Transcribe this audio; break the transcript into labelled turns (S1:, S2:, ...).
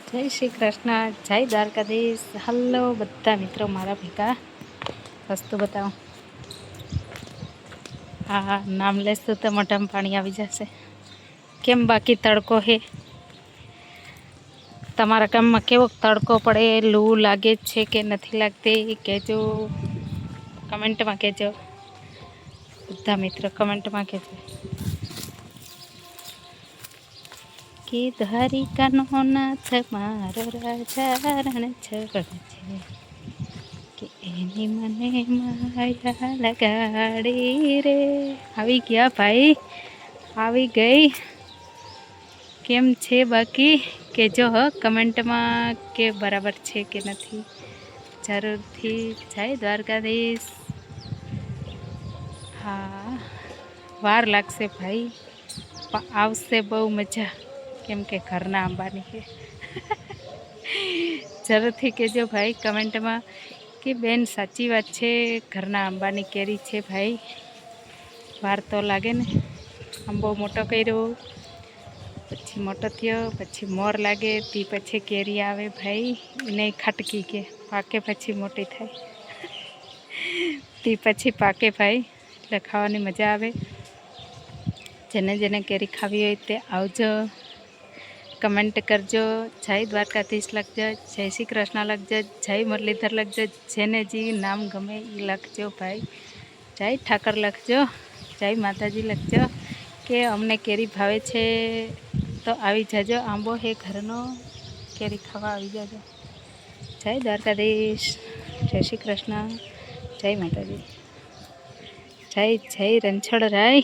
S1: જય શ્રી કૃષ્ણ, જય દ્વારકાધીશ. હલો બધા મિત્રો મારા ભેગા વસ્તુ બતાવો. હા, નામ લેશું તો મોઢામાં પાણી આવી જશે. કેમ બાકી તડકો હે? તમારા ગામમાં કેવો તડકો પડે, લૂ લાગે છે કે નથી લાગતી કહેજો, કમેન્ટમાં કહેજો. બધા મિત્રો કમેન્ટમાં કહેજો કે દ્વારિકાનો નાથ મારો રાજા રણ છોડ છે, કે એની મને માયા લગાડી રે. આવી ગયા ભાઈ, આવી ગઈ. કેમ છે બાકી કહેજો હો કમેન્ટમાં કે બરાબર છે કે નથી. જરૂરથી જય દ્વારકાધીશ. હા, વાર લાગશે ભાઈ, પણ આવશે બહુ મજા, કેમ કે ઘરના આંબાની છે. જરૂરથી કહેજો ભાઈ કમેન્ટમાં કે બેન સાચી વાત છે, ઘરના આંબાની કેરી છે ભાઈ. વાર તો લાગે ને. આંબો મોટો કર્યો, પછી મોટો થયો, પછી મોર લાગે, તે પછી કેરી આવે ભાઈ. એને ખાટકી કે પાકે પછી મોટી થાય, તે પછી પાકે ભાઈ, એટલે ખાવાની મજા આવે. જેને જેને કેરી ખાવી હોય તે આવજો, કમેન્ટ કરજો. જય દ્વારકાધીશ લખજો, જય શ્રી કૃષ્ણ લખજો, જય મુરલીધર લખજો, જેને જે નામ ગમે એ લખજો ભાઈ. જય ઠાકર લખજો, જય માતાજી લખજો. કે અમને કેરી ભાવે છે તો આવી જાજો, આંબો હે ઘરનો, કેરી ખાવા આવી જાજો. જય દ્વારકાધીશ, જય શ્રી કૃષ્ણ, જય માતાજી, જય જય રણછોડરાય.